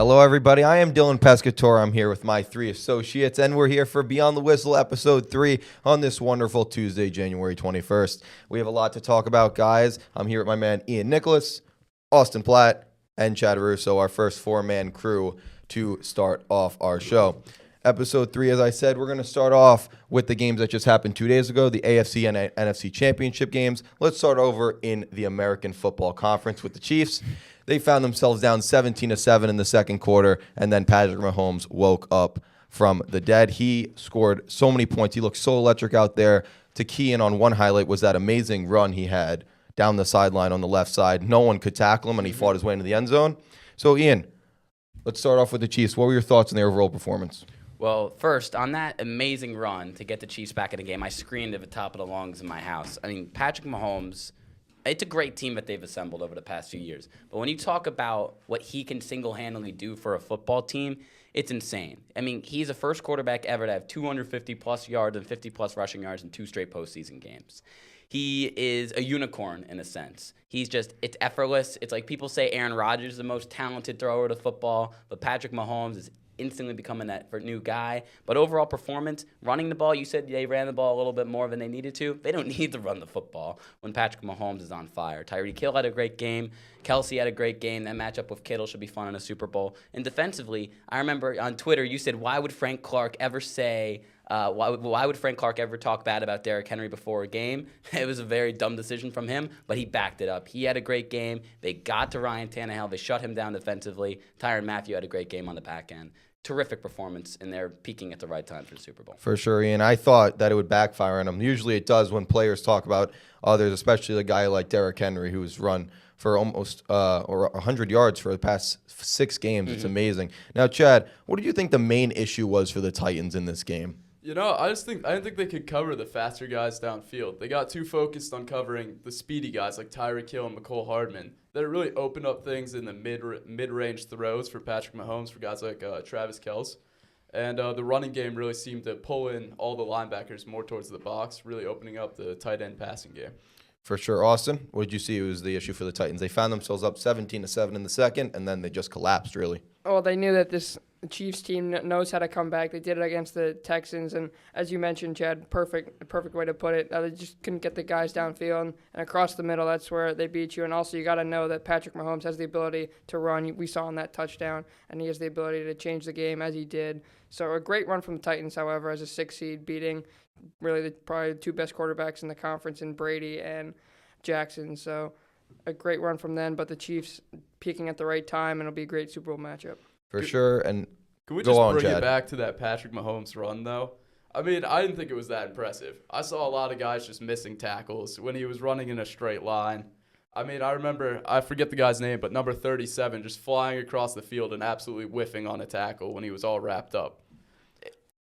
Hello, everybody. I am Dylan PESCATORE. I'm here with my three associates, and we're here for Beyond the Whistle, Episode 3, on this wonderful Tuesday, January 21st. We have a lot to talk about, guys. I'm here with my man Ian Nicholas, Austin Platt, and Chad Russo, our first four-man crew to start off our show. Episode 3, as I said, we're going to start off with the games that just happened 2 days ago, the AFC and NFC Championship games. Let's start over in the American Football Conference with the Chiefs. They found themselves down 17-7 in the second quarter, and then Patrick Mahomes woke up from the dead. He scored so many points. He looked so electric out there. To key in on one highlight was that amazing run he had down the sideline on the left side. No one could tackle him, and he fought his way into the end zone. So, Ian, let's start off with the Chiefs. What were your thoughts on their overall performance? Well, first, on that amazing run to get the Chiefs back in the game, I screamed at the top of the lungs in my house. I mean, Patrick Mahomes, it's a great team that they've assembled over the past few years. But when you talk about what he can single-handedly do for a football team, it's insane. I mean, he's the first quarterback ever to have 250-plus yards and 50-plus rushing yards in 2 straight postseason games. He is a unicorn in a sense. It's effortless. It's like people say Aaron Rodgers is the most talented thrower of the football, but Patrick Mahomes is instantly becoming that new guy. But overall performance, running the ball, you said they ran the ball a little bit more than they needed to. They don't need to run the football when Patrick Mahomes is on fire. Tyreek Hill had a great game. Kelsey had a great game. That matchup with Kittle should be fun in a Super Bowl. And defensively, I remember on Twitter you said, why would Frank Clark ever say why would Frank Clark ever talk bad about Derrick Henry before a game? It was a very dumb decision from him, but he backed it up. He had a great game. They got to Ryan Tannehill. They shut him down defensively. Tyrann Mathieu had a great game on the back end. Terrific performance, and they're peaking at the right time for the Super Bowl. For sure, Ian. I thought that it would backfire on them. Usually it does when players talk about others, especially a guy like Derrick Henry, who's run for almost 100 yards for the past 6 games. It's amazing. Now, Chad, what do you think the main issue was for the Titans in this game? You know, I didn't think they could cover the faster guys downfield. They got too focused on covering the speedy guys like Tyreek Hill and McCole Hardman. That really opened up things in the mid-range throws for Patrick Mahomes, for guys like Travis Kelce. And the running game really seemed to pull in all the linebackers more towards the box, really opening up the tight end passing game. For sure. Austin, what did you see was the issue for the Titans? They found themselves up 17-7 in the second, and then they just collapsed, really. Well, they knew that this Chiefs team knows how to come back. They did it against the Texans, and as you mentioned, Chad, perfect way to put it. They just couldn't get the guys downfield, and across the middle, that's where they beat you. And also, you got to know that Patrick Mahomes has the ability to run. We saw in that touchdown, and he has the ability to change the game as he did. So a great run from the Titans, however, as a 6 seed, beating really probably the 2 best quarterbacks in the conference in Brady and Jackson. So a great run from them, but the Chiefs peaking at the right time, and it'll be a great Super Bowl matchup. For sure. And can we just bring it back to that Patrick Mahomes run, though? I mean, I didn't think it was that impressive. I saw a lot of guys just missing tackles when he was running in a straight line. I mean, I forget the guy's name, but number 37 just flying across the field and absolutely whiffing on a tackle when he was all wrapped up.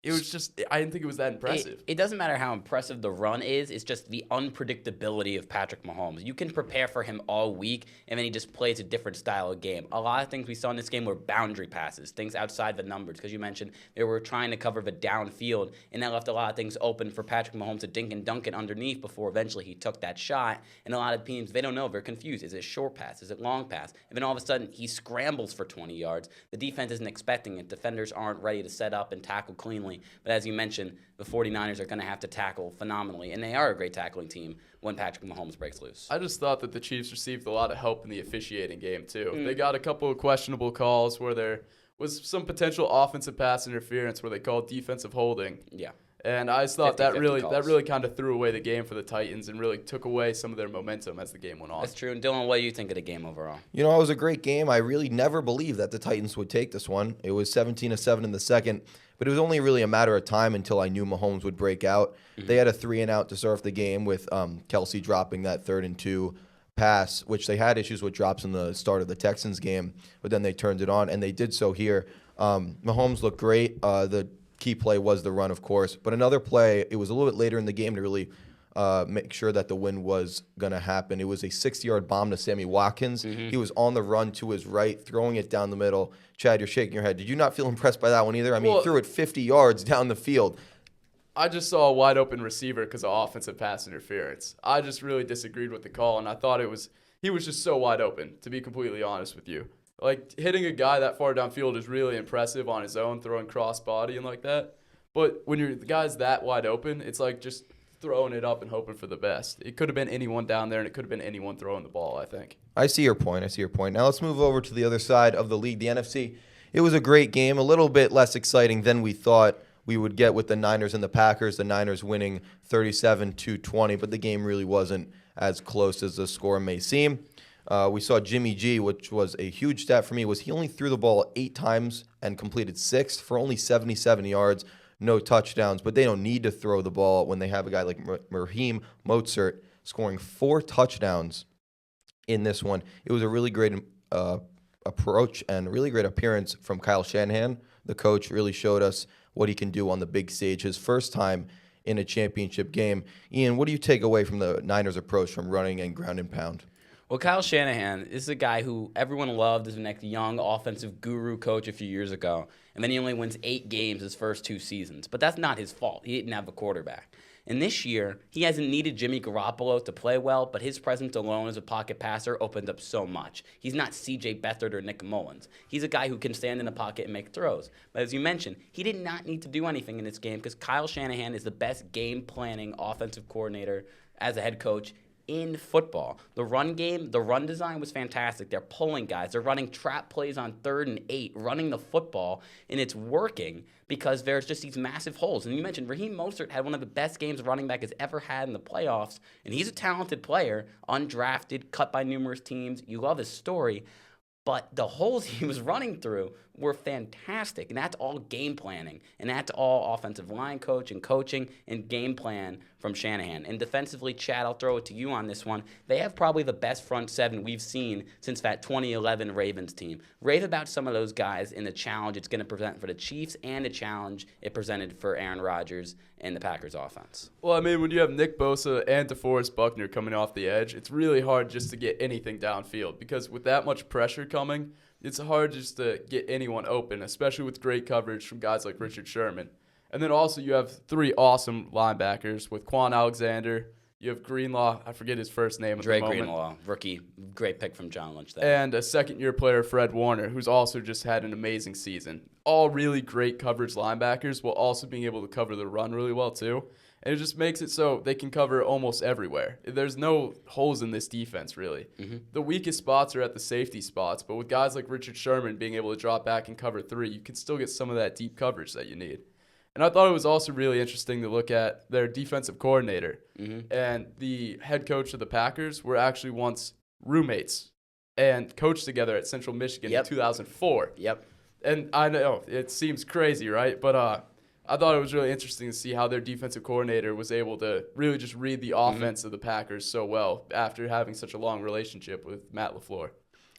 It was just, I didn't think it was that impressive. It doesn't matter how impressive the run is. It's just the unpredictability of Patrick Mahomes. You can prepare for him all week, and then he just plays a different style of game. A lot of things we saw in this game were boundary passes, things outside the numbers, because you mentioned they were trying to cover the downfield, and that left a lot of things open for Patrick Mahomes to dink and dunk it underneath before eventually he took that shot. And a lot of teams, they don't know. They're confused. Is it short pass? Is it long pass? And then all of a sudden, he scrambles for 20 yards. The defense isn't expecting it. Defenders aren't ready to set up and tackle cleanly. But as you mentioned, the 49ers are going to have to tackle phenomenally, and they are a great tackling team when Patrick Mahomes breaks loose. I just thought that the Chiefs received a lot of help in the officiating game, too. They got a couple of questionable calls where there was some potential offensive pass interference where they called defensive holding. Yeah. And I just thought that really kind of threw away the game for the Titans and really took away some of their momentum as the game went on. That's true. And Dylan, what do you think of the game overall? You know, it was a great game. I really never believed that the Titans would take this one. It was 17-7 in the second, but it was only really a matter of time until I knew Mahomes would break out. They had a 3-and-out to start the game with Kelsey dropping that 3rd-and-2 pass, which they had issues with drops in the start of the Texans game, but then they turned it on, and they did so here. Mahomes looked great. The key play was the run, of course. But another play, it was a little bit later in the game to really make sure that the win was going to happen. It was a 60-yard bomb to Sammy Watkins. He was on the run to his right, throwing it down the middle. Chad, you're shaking your head. Did you not feel impressed by that one either? I mean, he threw it 50 yards down the field. I just saw a wide open receiver because of offensive pass interference. I just really disagreed with the call, and I thought he was just so wide open, to be completely honest with you. Like, hitting a guy that far downfield is really impressive on his own, throwing cross-body and like that. But when the guy's that wide open, it's like just throwing it up and hoping for the best. It could have been anyone down there, and it could have been anyone throwing the ball, I think. I see your point. Now let's move over to the other side of the league, the NFC. It was a great game, a little bit less exciting than we thought we would get with the Niners and the Packers. The Niners winning 37-20, but the game really wasn't as close as the score may seem. We saw Jimmy G, which was a huge stat for me, was he only threw the ball 8 times and completed 6 for only 77 yards, no touchdowns. But they don't need to throw the ball when they have a guy like Raheem Mostert scoring 4 touchdowns in this one. It was a really great approach and really great appearance from Kyle Shanahan. The coach really showed us what he can do on the big stage. His first time in a championship game. Ian, what do you take away from the Niners' approach from running and ground and pound? Well, Kyle Shanahan is a guy who everyone loved as the next young offensive guru coach a few years ago. And then he only wins 8 games his first 2 seasons. But that's not his fault. He didn't have a quarterback. And this year, he hasn't needed Jimmy Garoppolo to play well, but his presence alone as a pocket passer opened up so much. He's not C.J. Beathard or Nick Mullins. He's a guy who can stand in the pocket and make throws. But as you mentioned, he did not need to do anything in this game because Kyle Shanahan is the best game-planning offensive coordinator as a head coach in football. The run game, the run design was fantastic. They're pulling guys. They're running trap plays on 3rd and 8, running the football, and it's working because there's just these massive holes. And you mentioned Raheem Mostert had one of the best games a running back has ever had in the playoffs, and he's a talented player, undrafted, cut by numerous teams. You love his story. But the holes he was running through were fantastic, and that's all game planning, and that's all offensive line coach and coaching and game plan from Shanahan. And defensively, Chad, I'll throw it to you on this one. They have probably the best front 7 we've seen since that 2011 Ravens team. Rave about some of those guys in the challenge it's going to present for the Chiefs and the challenge it presented for Aaron Rodgers and the Packers offense. Well, I mean, when you have Nick Bosa and DeForest Buckner coming off the edge, it's really hard just to get anything downfield because with that much pressure coming, it's hard just to get anyone open, especially with great coverage from guys like Richard Sherman. And then also you have 3 awesome linebackers with Quan Alexander. You have Greenlaw. I forget his first name at the moment. Greenlaw, rookie. Great pick from John Lynch there. And a second-year player, Fred Warner, who's also just had an amazing season. All really great coverage linebackers while also being able to cover the run really well, too. And it just makes it so they can cover almost everywhere. There's no holes in this defense, really. Mm-hmm. The weakest spots are at the safety spots, but with guys like Richard Sherman being able to drop back and cover 3, you can still get some of that deep coverage that you need. And I thought it was also really interesting to look at their defensive coordinator and the head coach of the Packers were actually once roommates and coached together at Central Michigan in 2004. Yep. And I know it seems crazy, right? But I thought it was really interesting to see how their defensive coordinator was able to really just read the offense of the Packers so well after having such a long relationship with Matt LaFleur.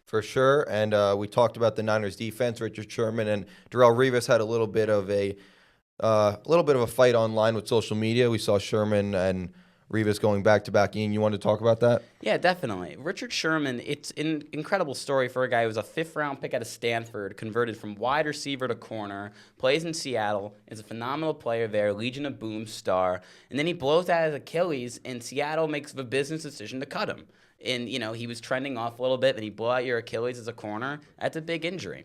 For sure, and we talked about the Niners defense. Richard Sherman and Darrelle Revis had a little bit of a fight online with social media. We saw Sherman and Revis going back-to-back. Ian, you wanted to talk about that? Yeah, definitely. Richard Sherman, it's an incredible story for a guy who was a 5th-round pick out of Stanford, converted from wide receiver to corner, plays in Seattle, is a phenomenal player there, Legion of Boom star, and then he blows out his Achilles, and Seattle makes the business decision to cut him. And, he was trending off a little bit, and he blew out your Achilles as a corner. That's a big injury.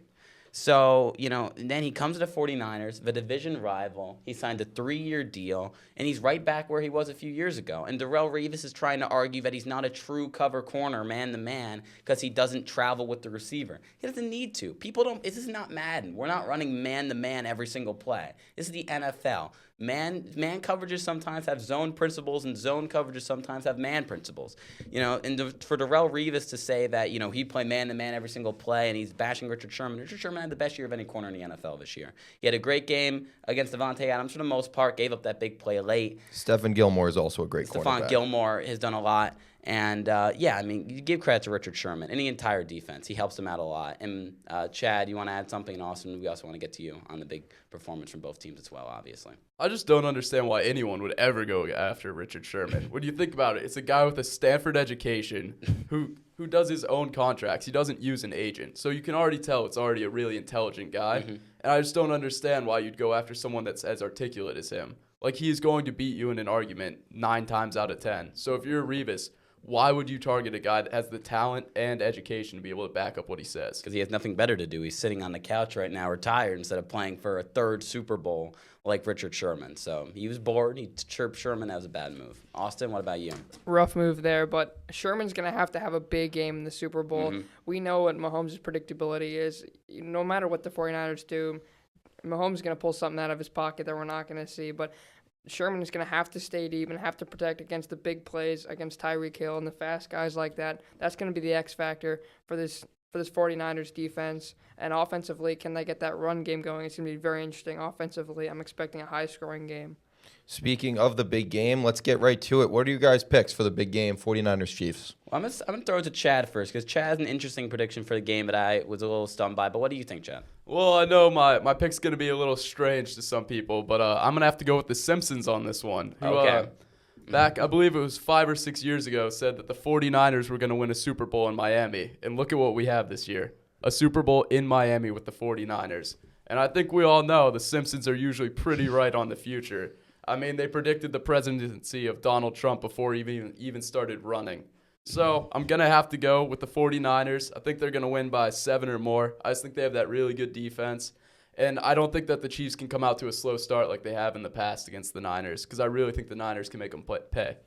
So, and then he comes to the 49ers, the division rival. He signed a 3-year deal, and he's right back where he was a few years ago. And Darrelle Revis is trying to argue that he's not a true cover corner, man-to-man, because he doesn't travel with the receiver. He doesn't need to. This is not Madden. We're not running man-to-man every single play. This is the NFL. Man coverages sometimes have zone principles, and zone coverages sometimes have man principles. For Darrelle Revis to say that, he'd play man-to-man every single play, and he's bashing Richard Sherman. Richard Sherman had the best year of any corner in the NFL this year. He had a great game against Devontae Adams for the most part, gave up that big play late. Stephon Gilmore is also a great cornerback. Stephon Gilmore has done a lot. And, you give credit to Richard Sherman and the entire defense. He helps them out a lot. And, Chad, you want to add something? And Austin, we also want to get to you on the big performance from both teams as well, obviously. I just don't understand why anyone would ever go after Richard Sherman. When you think about it, it's a guy with a Stanford education who does his own contracts. He doesn't use an agent. So you can already tell it's already a really intelligent guy. Mm-hmm. And I just don't understand why you'd go after someone that's as articulate as him. Like, he is going to beat you in an argument 9 times out of 10. So if you're Revis, why would you target a guy that has the talent and education to be able to back up what he says? Because he has nothing better to do. He's sitting on the couch right now, retired, instead of playing for a third Super Bowl like Richard Sherman. So he was bored. He chirped Sherman. That was a bad move. Austin, what about you? Rough move there, but Sherman's going to have a big game in the Super Bowl. Mm-hmm. We know what Mahomes' predictability is. No matter what the 49ers do, Mahomes is going to pull something out of his pocket that we're not going to see. But Sherman is going to have to stay deep and have to protect against the big plays, against Tyreek Hill and the fast guys like that. That's going to be the X factor for this 49ers defense. And offensively, can they get that run game going? It's going to be very interesting. Offensively, I'm expecting a high-scoring game. Speaking of the big game, let's get right to it. What are you guys' picks for the big game, 49ers Chiefs? Well, I'm gonna throw it to Chad first, because Chad has an interesting prediction for the game that I was a little stunned by. But what do you think, Chad? Well, I know my pick's going to be a little strange to some people, but I'm going to have to go with the Simpsons on this one. Who, Okay. Back, I believe it was 5 or 6 years ago, said that the 49ers were going to win a Super Bowl in Miami. And look at what we have this year. A Super Bowl in Miami with the 49ers. And I think we all know the Simpsons are usually pretty right on the future. I mean, they predicted the presidency of Donald Trump before he even started running. So I'm going to have to go with the 49ers. I think they're going to win by 7 or more. I just think they have that really good defense. And I don't think that the Chiefs can come out to a slow start like they have in the past against the Niners, because I really think the Niners can make them pay.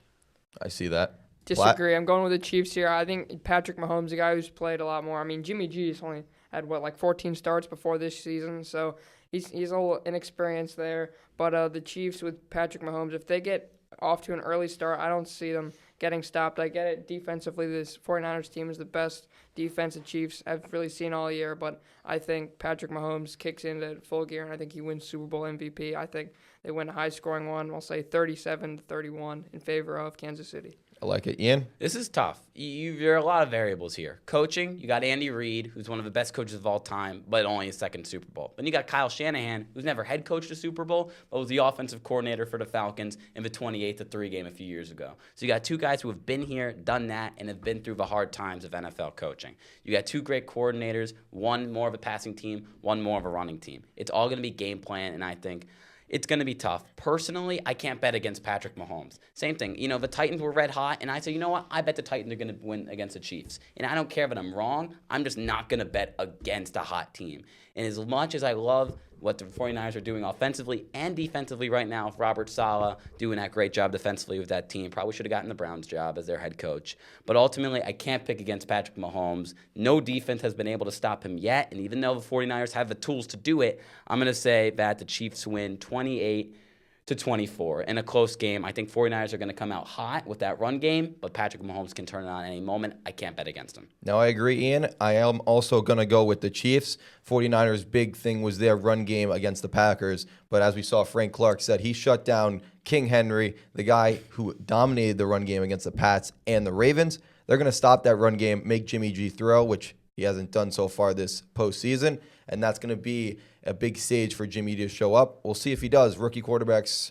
I see that. Disagree. I'm going with the Chiefs here. I think Patrick Mahomes, a guy who's played a lot more. I mean, Jimmy G's only had, 14 starts before this season, so he's a little inexperienced there. But the Chiefs with Patrick Mahomes, if they get off to an early start, I don't see them getting stopped. I get it. Defensively, this 49ers team is the best defense the Chiefs have really seen all year, but I think Patrick Mahomes kicks into full gear, and I think he wins Super Bowl MVP. I think they win a high-scoring one. I'll say 37-31 in favor of Kansas City. I like it. Ian? This is tough. There are a lot of variables here. Coaching, you got Andy Reid, who's one of the best coaches of all time, but only his second Super Bowl. Then you got Kyle Shanahan, who's never head coached a Super Bowl, but was the offensive coordinator for the Falcons in the 28-3 game a few years ago. So you got two guys who have been here, done that, and have been through the hard times of NFL coaching. You got two great coordinators, one more of a passing team, one more of a running team. It's all going to be game plan, and I think it's going to be tough. Personally, I can't bet against Patrick Mahomes. Same thing. The Titans were red hot, and I said, you know what? I bet the Titans are going to win against the Chiefs. And I don't care if I'm wrong. I'm just not going to bet against a hot team. And as much as I love what the 49ers are doing offensively and defensively right now, with Robert Saleh doing that great job defensively with that team, probably should have gotten the Browns job as their head coach. But ultimately, I can't pick against Patrick Mahomes. No defense has been able to stop him yet. And even though the 49ers have the tools to do it, I'm going to say that the Chiefs win 28-24 in a close game. I think 49ers are going to come out hot with that run game, but Patrick Mahomes can turn it on at any moment. I can't bet against him. Now, I agree, Ian. I am also going to go with the Chiefs. 49ers' big thing was their run game against the Packers. But as we saw, Frank Clark said he shut down King Henry, the guy who dominated the run game against the Pats and the Ravens. They're going to stop that run game, make Jimmy G throw, which he hasn't done so far this postseason. And that's going to be a big stage for Jimmy to show up. We'll see if he does. Rookie quarterbacks,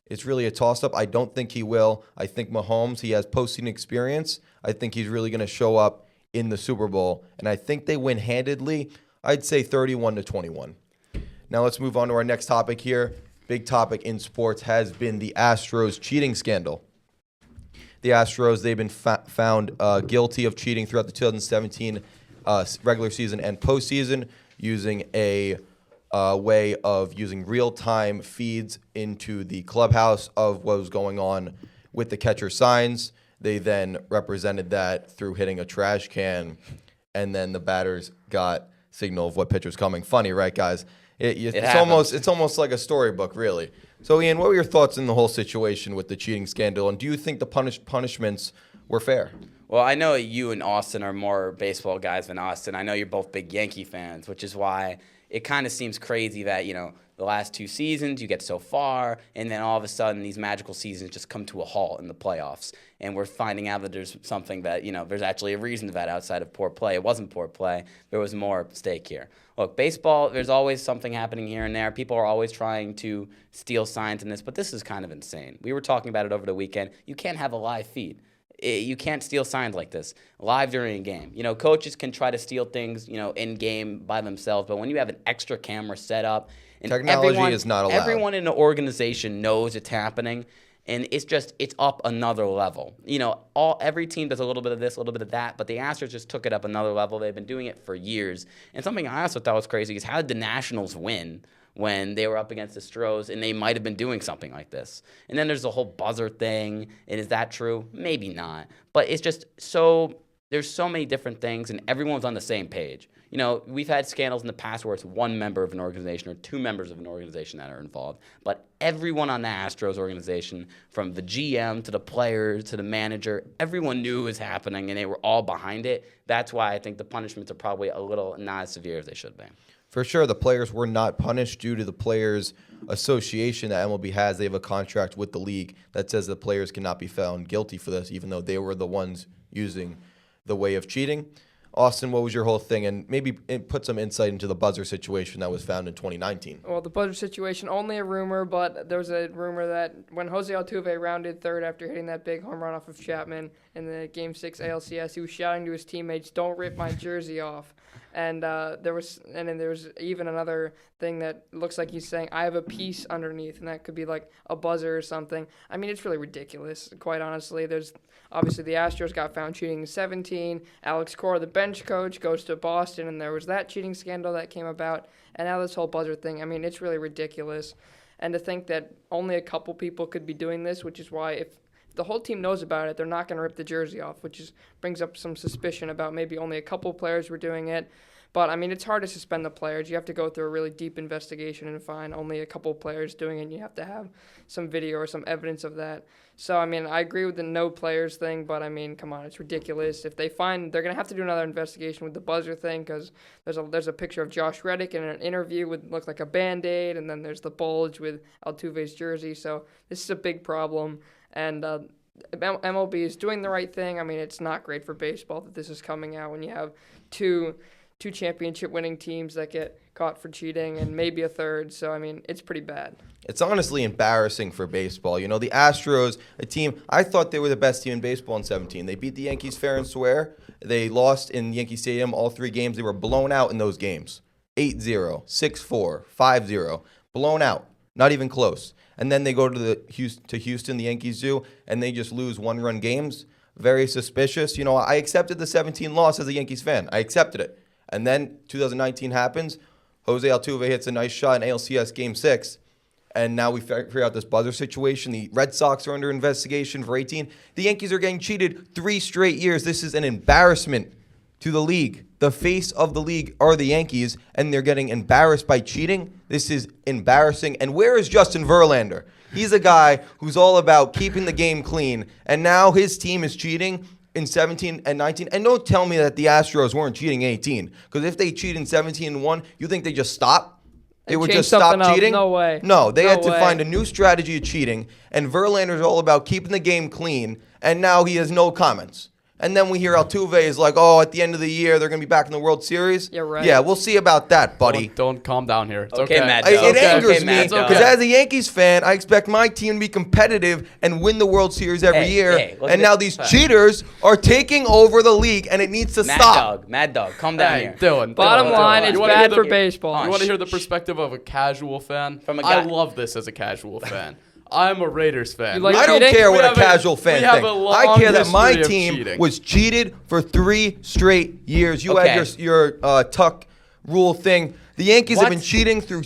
it's really a toss-up. I don't think he will. I think Mahomes, he has postseason experience. I think he's really going to show up in the Super Bowl. And I think they win handedly. I'd say 31-21. Now let's move on to our next topic here. Big topic in sports has been the Astros cheating scandal. The Astros, they've been found guilty of cheating throughout the 2017 regular season and postseason, using a way of using real-time feeds into the clubhouse of what was going on with the catcher signs. They then represented that through hitting a trash can, and then the batters got signal of what pitcher's coming. Funny, right, guys? It's almost like a storybook, really. So, Ian, what were your thoughts in the whole situation with the cheating scandal, and do you think the punishments were fair? Well, I know you and Austin are more baseball guys than us, and I know you're both big Yankee fans, which is why it kind of seems crazy that, the last two seasons you get so far, and then all of a sudden these magical seasons just come to a halt in the playoffs. And we're finding out that there's something that, there's actually a reason to that outside of poor play. It wasn't poor play. There was more at stake here. Look, baseball, there's always something happening here and there. People are always trying to steal signs in this, but this is kind of insane. We were talking about it over the weekend. You can't have a live feed. You can't steal signs like this live during a game. Coaches can try to steal things, in game by themselves, but when you have an extra camera set up, and technology is not allowed. Everyone in the organization knows it's happening, And it's up another level. Every team does a little bit of this, a little bit of that, but the Astros just took it up another level. They've been doing it for years. And something I also thought was crazy is how did the Nationals win when they were up against the Astros and they might have been doing something like this? And then there's the whole buzzer thing. And is that true? Maybe not. But it's just there's so many different things, and everyone's on the same page. We've had scandals in the past where it's one member of an organization or two members of an organization that are involved. But everyone on the Astros organization, from the GM to the players to the manager, everyone knew it was happening, and they were all behind it. That's why I think the punishments are probably a little not as severe as they should be. For sure, the players were not punished due to the Players Association that MLB has. They have a contract with the league that says the players cannot be found guilty for this, even though they were the ones using the way of cheating. Austin, what was your whole thing? And maybe put some insight into the buzzer situation that was found in 2019. Well, the buzzer situation, only a rumor, but there was a rumor that when Jose Altuve rounded third after hitting that big home run off of Chapman in the Game 6 ALCS, he was shouting to his teammates, "Don't rip my jersey off." And there was even another thing that looks like he's saying, "I have a piece underneath," and that could be like a buzzer or something. I mean, it's really ridiculous, quite honestly. There's obviously the Astros got found cheating in 2017. Alex Cora, the bench coach, goes to Boston, and there was that cheating scandal that came about. And now this whole buzzer thing. I mean, it's really ridiculous. And to think that only a couple people could be doing this, which is why if the whole team knows about it, they're not going to rip the jersey off, which brings up some suspicion about maybe only a couple players were doing it. But, I mean, it's hard to suspend the players. You have to go through a really deep investigation and find only a couple players doing it, and you have to have some video or some evidence of that. So, I mean, I agree with the no players thing, but, I mean, come on, it's ridiculous. If they find, they're going to have to do another investigation with the buzzer thing because there's a picture of Josh Reddick in an interview with looked like a Band-Aid, and then there's the bulge with Altuve's jersey. So this is a big problem, and MLB is doing the right thing. I mean, it's not great for baseball that this is coming out when you have two championship-winning teams that get caught for cheating and maybe a third. So, I mean, it's pretty bad. It's honestly embarrassing for baseball. The Astros, a team, I thought they were the best team in baseball in 2017. They beat the Yankees fair and square. They lost in Yankee Stadium all three games. They were blown out in those games. 8-0, 6-4, 5-0. Blown out. Not even close. And then they go to Houston, the Yankees do, and they just lose one-run games. Very suspicious. I accepted the 17 loss as a Yankees fan. I accepted it. And then 2019 happens. Jose Altuve hits a nice shot in ALCS Game 6. And now we figure out this buzzer situation. The Red Sox are under investigation for 18. The Yankees are getting cheated 3 straight years. This is an embarrassment to the league. The face of the league are the Yankees, and they're getting embarrassed by cheating. This is embarrassing. And where is Justin Verlander? He's a guy who's all about keeping the game clean, and now his team is cheating in 17 and 19. And don't tell me that the Astros weren't cheating in 18, because if they cheat in 17 and 1, you think they just stop? They would just stop cheating? No way. No, they had to find a new strategy of cheating, and Verlander's all about keeping the game clean, and now he has no comments. And then we hear Altuve is like, oh, at the end of the year, they're going to be back in the World Series. Yeah, right. Yeah, we'll see about that, buddy. Don't calm down here. It's Okay, okay. Matt. It angers me Matt, because as a Yankees fan, I expect my team to be competitive and win the World Series every year. And now these cheaters are taking over the league, and it needs to stop. Mad Dog, calm down here. Dylan. Bottom line, it's bad for the baseball. You want to hear the perspective of a casual fan? From a guy. I love this as a casual fan. I'm a Raiders fan. You like I don't cheating? care what We a have a- casual fan we have thinks. a long I care that my history of team cheating. was cheated for 3 straight years. You Okay. had your tuck rule thing. The Yankees have What? been cheating through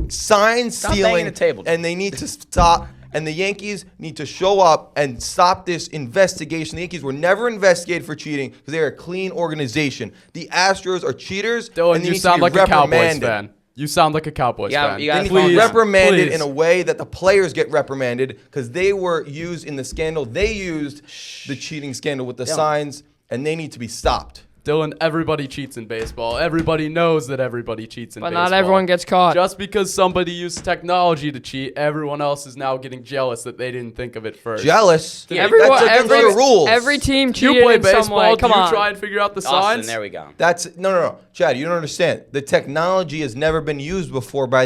sign Stop stealing, banging the table. and they need to stop. And the Yankees need to show up and stop this investigation. The Yankees were never investigated for cheating because they're a clean organization. The Astros are cheaters, Dylan, and they you need sound to be like a Cowboys reprimanded. fan. You sound like a Cowboys Yeah, fan. you gotta They calm need to be down. reprimanded Please. in a way that the players get reprimanded because they were used in the scandal. They used the cheating scandal with the signs, and they need to be stopped. Dylan, everybody cheats in baseball. Everybody knows that everybody cheats in But baseball. not everyone gets caught. Just because somebody used technology to cheat, everyone else is now getting jealous that they didn't think of it first. Jealous? Everyone, That's against the rules. every team You cheated play in some baseball. way. Do Come you on. try and figure out the Austin, signs? there we go. That's no. Chad, you don't understand. The technology has never been used before by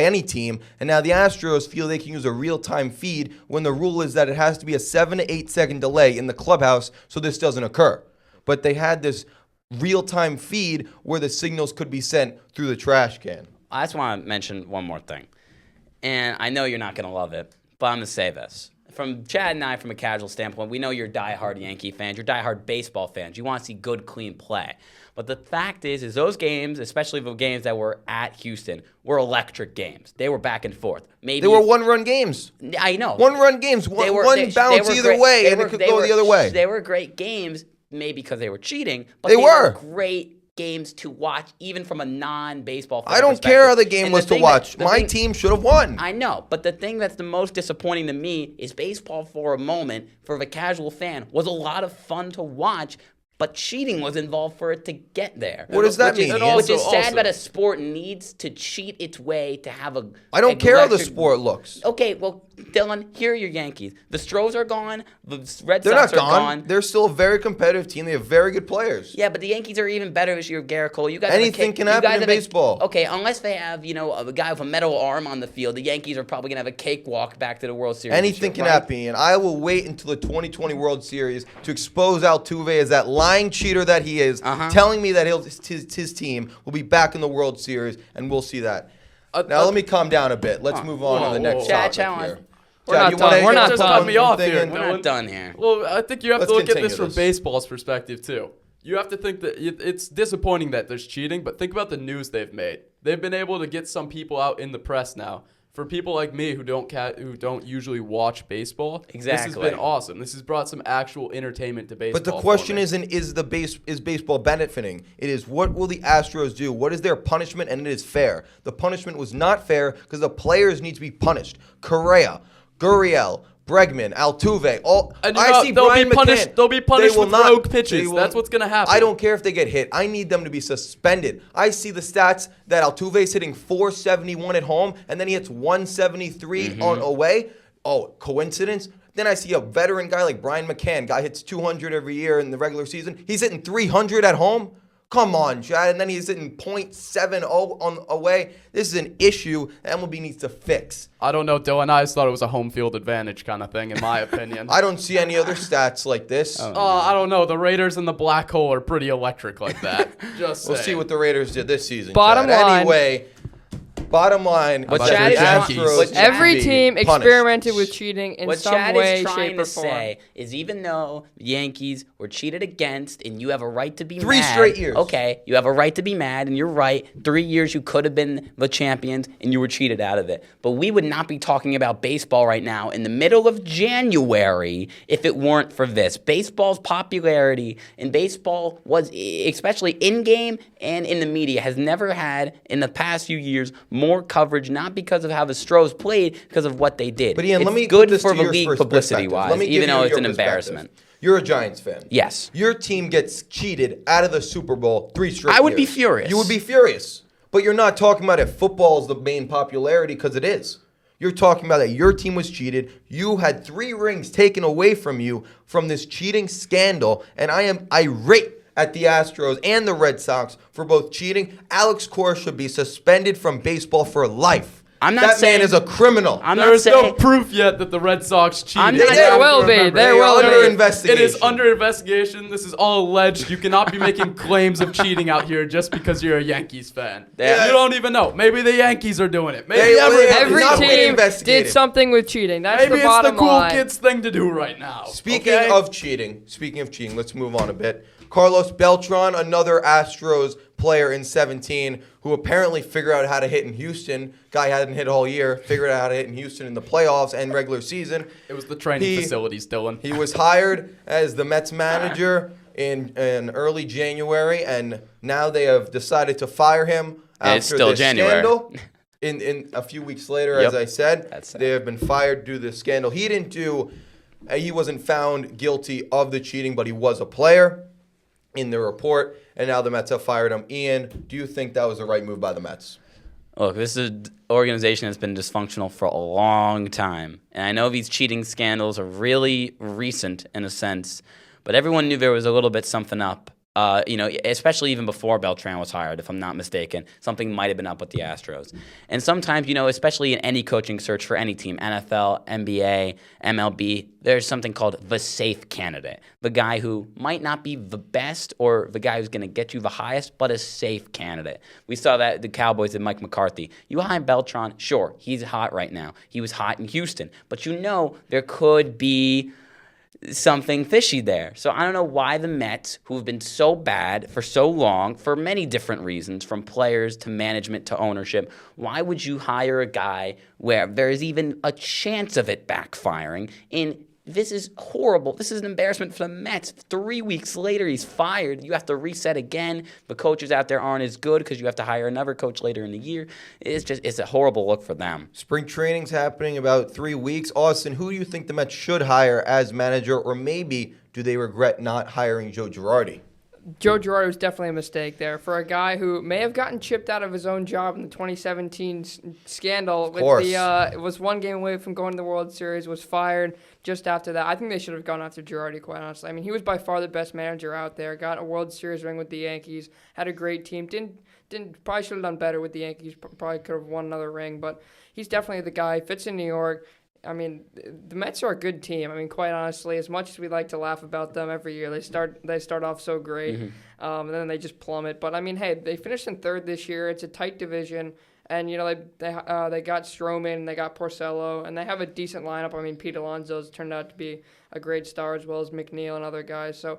any team, and now the Astros feel they can use a real-time feed when the rule is that it has to be a 7 to 8 second delay in the clubhouse so this doesn't occur. But they had this real-time feed where the signals could be sent through the trash can. I just want to mention one more thing. And I know you're not going to love it, but I'm going to say this. from Chad and I, from a casual standpoint, we know you're diehard Yankee fans. You're diehard baseball fans. You want to see good, clean play. But the fact is those games, especially the games that were at Houston, were electric games. They were back and forth. Maybe They were one-run games. I know. One-run games. One bounce either great. way, and it could go the other way. They were great games, maybe because they were cheating, but They they were great games to watch, even from a non-baseball fan I don't perspective. care how the game And was to thing watch. that- My team should have won. I know, but the thing that's the most disappointing to me is baseball for a moment, for the casual fan, was a lot of fun to watch, but cheating was involved for it to get there. What does that mean? Which is sad that a sport needs to cheat its way to have a... I don't care how the electric- sport looks. Okay, well, Dylan, here are your Yankees. The Stros are gone. The Red They're Sox not are gone. gone. They're still a very competitive team. They have very good players. Yeah, but the Yankees are even better this year with Garrett Cole. You guys have Anything a can happen in baseball. Okay, unless they have, a guy with a metal arm on the field, the Yankees are probably going to have a cakewalk back to the World Series. Anything this can year, right? happen, and I will wait until the 2020 World Series to expose Altuve as that lying cheater that he is, telling me that his team will be back in the World Series, and we'll see that. Now, let me calm down a bit. Let's move on to the next topic here. We're not done. We're not Just done. cut me off here. We're not done here. Well, I think you have Let's to look at continue this from this. baseball's perspective, too. You have to think that it's disappointing that there's cheating, but think about the news they've made. They've been able to get some people out in the press now. For people like me who don't usually watch baseball, this has Exactly. been awesome. This has brought some actual entertainment to baseball. But the question for me. isn't is baseball benefiting? It is, what will the Astros do? What is their punishment? And it is fair. The punishment was not fair because the players need to be punished. Correa, Gurriel, Bregman, Altuve, And I see they'll Brian be punished. McCann. They'll be punished They will with not- rogue pitches. they will- That's what's gonna happen. I don't care if they get hit. I need them to be suspended. I see the stats that Altuve's hitting 471 at home, and then he hits 173 on away. Oh, coincidence? Then I see a veteran guy like Brian McCann. Guy hits 200 every year in the regular season. He's hitting 300 at home. Come on, Chad. And then he's hitting .70 on away. This is an issue that MLB needs to fix. I don't know, Dylan. I just thought it was a home field advantage kind of thing, in my opinion. I don't see any other stats like this. I don't know. The Raiders and the Black Hole are pretty electric like that. Just We'll saying. see what the Raiders did this season. Bottom Chad. line- Anyway, bottom line, What about Chad the is- Astros what should Every be team punished. experimented with cheating in What some Chad way, is trying shape, to or form. say is, even though the Yankees were cheated against and you have a right to be Three mad. straight years. Okay, you have a right to be mad, and you're right. 3 years you could have been the champions, and you were cheated out of it. But we would not be talking about baseball right now in the middle of January if it weren't for this. Baseball's popularity in baseball was, especially in-game and in the media, has never had, in the past few years, more coverage, not because of how the Stros played, because of what they did. But Ian, it's let me good put this for to the your league first publicity-wise, perspective. Let me give even you though it's your an perspective. embarrassment. You're a Giants fan. Yes. Your team gets cheated out of the Super Bowl 3 straight I would be years. furious. You would be furious. But you're not talking about if football is the main popularity, because it is. You're talking about that your team was cheated. You had 3 rings taken away from you from this cheating scandal, and I am irate at the Astros and the Red Sox for both cheating. Alex Cora should be suspended from baseball for life. I'm not that saying- man is a criminal. I'm There not is no saying proof yet that the Red Sox cheated. I'm not- You There have to will be. remember. There They will are be. under It investigation. is under investigation. This is all alleged. You cannot be making claims of cheating out here just because you're a Yankees fan. Yeah. You don't even know. Maybe the Yankees are doing it. Maybe They- Every Not being team investigated. did something with cheating. That's Maybe the it's the bottom cool line. kids thing to do right now. Speaking okay? of cheating, let's move on a bit. Carlos Beltran, another Astros player in 17, who apparently figured out how to hit in Houston. Guy hadn't hit all year, figured out how to hit in Houston in the playoffs and regular season. It was the training facilities, Dylan. He was hired as the Mets manager in early January, and now they have decided to fire him And it's after still this January. scandal. In a few weeks later, Yep. as I said, That's sad. they have been fired due to this scandal. He wasn't found guilty of the cheating, but he was a player in the report, and now the Mets have fired him. Ian, do you think that was the right move by the Mets? Look, this is an organization that's been dysfunctional for a long time. And I know these cheating scandals are really recent in a sense, but everyone knew there was a little bit something up Especially even before Beltran was hired, if I'm not mistaken, something might have been up with the Astros. And sometimes, especially in any coaching search for any team, NFL, NBA, MLB, there's something called the safe candidate. The guy who might not be the best or the guy who's going to get you the highest, but a safe candidate. We saw that the Cowboys and Mike McCarthy. You hire Beltran, sure, he's hot right now. He was hot in Houston. But there could be something fishy there. So I don't know why the Mets, who have been so bad for so long, for many different reasons, from players to management to ownership, why would you hire a guy where there's even a chance of it backfiring? This is horrible. This is an embarrassment for the Mets. 3 weeks later, he's fired. You have to reset again. The coaches out there aren't as good because you have to hire another coach later in the year. It's a horrible look for them. Spring training's happening about 3 weeks. Austin, who do you think the Mets should hire as manager, or maybe do they regret not hiring Joe Girardi? Joe Girardi was definitely a mistake there for a guy who may have gotten chipped out of his own job in the 2017 scandal. Of course. It was one game away from going to the World Series, was fired just after that. I think they should have gone after Girardi, quite honestly. I mean, he was by far the best manager out there, got a World Series ring with the Yankees, had a great team, probably should have done better with the Yankees, probably could have won another ring, but he's definitely the guy, fits in New York. I mean, the Mets are a good team. I mean, quite honestly, as much as we like to laugh about them every year, they start off so great, and then they just plummet. But I mean, hey, they finished in third this year. It's a tight division, and they got Stroman, they got Porcello, and they have a decent lineup. I mean, Pete Alonso's turned out to be a great star, as well as McNeil and other guys. So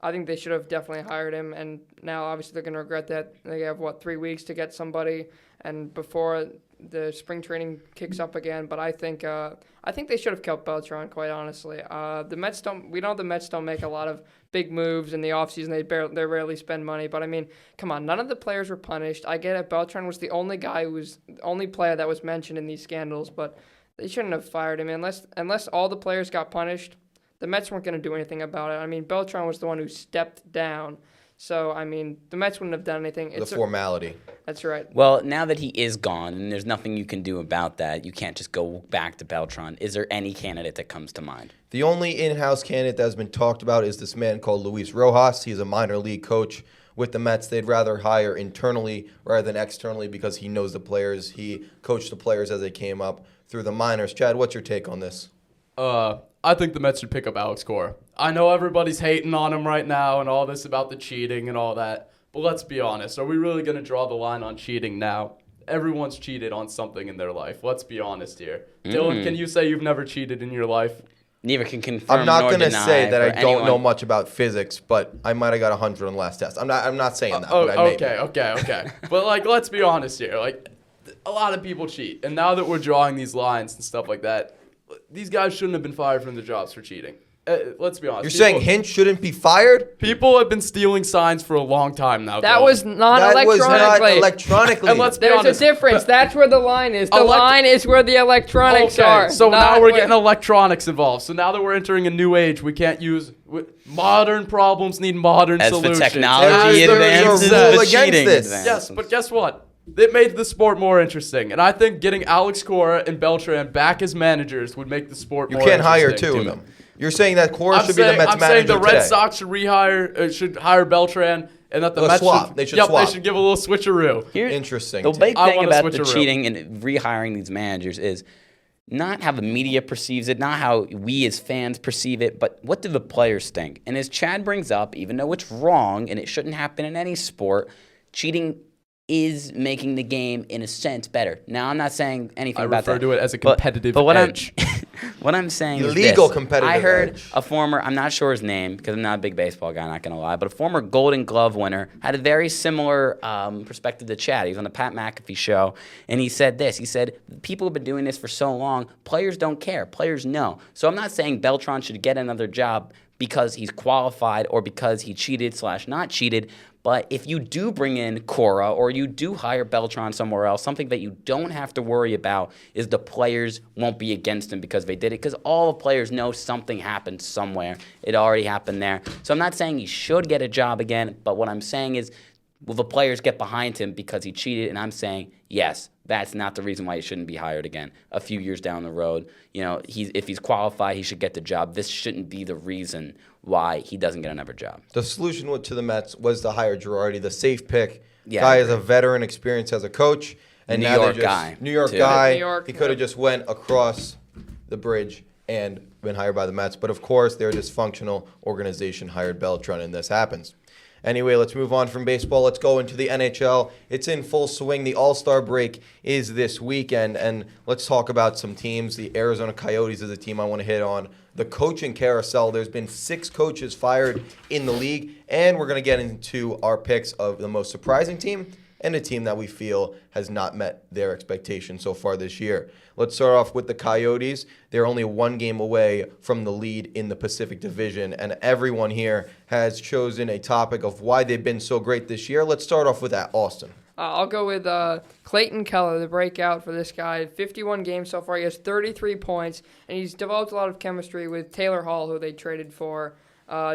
I think they should have definitely hired him. And now, obviously, they're going to regret that. They have 3 weeks to get somebody, and before the spring training kicks up again, but I think they should have kept Beltran, quite honestly. The Mets don't make a lot of big moves in the offseason. They rarely spend money, but I mean, come on, none of the players were punished. I get it, Beltran was the only player that was mentioned in these scandals, but they shouldn't have fired him unless all the players got punished. The Mets weren't going to do anything about it. I mean, Beltran was the one who stepped down. So, I mean, the Mets wouldn't have done anything. The formality. That's right. Well, now that he is gone and there's nothing you can do about that, you can't just go back to Beltran. Is there any candidate that comes to mind? The only in-house candidate that has been talked about is this man called Luis Rojas. He's a minor league coach with the Mets. They'd rather hire internally rather than externally because he knows the players. He coached the players as they came up through the minors. Chad, what's your take on this? I think the Mets should pick up Alex Cora. I know everybody's hating on him right now and all this about the cheating and all that, but let's be honest. Are we really going to draw the line on cheating now? Everyone's cheated on something in their life. Let's be honest here. Dylan, can you say you've never cheated in your life? Neither can confirm I'm not going to say that I don't know much about physics, but I might have got 100 on the last test. I'm not saying that. But Okay. But let's be honest here. A lot of people cheat, and now that we're drawing these lines and stuff like that, these guys shouldn't have been fired from their jobs for cheating. Let's be honest. You're saying Hinch shouldn't be fired? People have been stealing signs for a long time now. That was not electronically. And let's be There's honest. a difference. That's where the line is. The line is where the electronics are. So now we're getting electronics involved. So now that we're entering a new age, we can't use modern problems need modern solutions. As the technology advances, the cheating this. advances. Yes, but guess what? It made the sport more interesting. And I think getting Alex Cora and Beltran back as managers would make the sport more interesting. You can't hire two of them. You're saying that Cora should be the Mets manager I'm saying the Red today. Sox should hire Beltran, and that the Mets swap. They should swap. They should give a little switcheroo. Interesting. The big I thing want a about the switcheroo. cheating and rehiring these managers is not how the media perceives it, not how we as fans perceive it, but what do the players think? And as Chad brings up, even though it's wrong and it shouldn't happen in any sport, cheating is making the game, in a sense, better. Now, I'm not saying anything about that. I refer to it as a competitive but edge. What I'm saying is Illegal this. competitive I heard edge. a former, I'm not sure his name because I'm not a big baseball guy, not going to lie, but a former Golden Glove winner had a very similar perspective to Chad. He was on the Pat McAfee show, and he said this. He said, people have been doing this for so long, players don't care. Players know. So I'm not saying Beltran should get another job because he's qualified or because he cheated / not cheated. But if you do bring in Cora or you do hire Beltran somewhere else, something that you don't have to worry about is the players won't be against him because they did it. Because all the players know something happened somewhere. It already happened there. So I'm not saying he should get a job again, but what I'm saying is Will the players get behind him because he cheated? And I'm saying, yes, that's not the reason why he shouldn't be hired again a few years down the road. If he's qualified, he should get the job. This shouldn't be the reason why he doesn't get another job. The solution to the Mets was to hire Girardi, the safe pick. Yeah, guy is a veteran experience as a coach. And New now York they're just guy, New York too. guy. New York, he could have just went across the bridge and been hired by the Mets. But, of course, their dysfunctional organization hired Beltran, and this happens. Anyway, let's move on from baseball. Let's go into the NHL. It's in full swing. The All-Star break is this weekend, and let's talk about some teams. The Arizona Coyotes is a team I want to hit on. The coaching carousel, there's been 6 coaches fired in the league, and we're going to get into our picks of the most surprising team and a team that we feel has not met their expectations so far this year. Let's start off with the Coyotes. They're only 1 game away from the lead in the Pacific Division, and everyone here has chosen a topic of why they've been so great this year. Let's start off with that, Austin. I'll go with Clayton Keller, the breakout for this guy. 51 games so far. He has 33 points, and he's developed a lot of chemistry with Taylor Hall, who they traded for.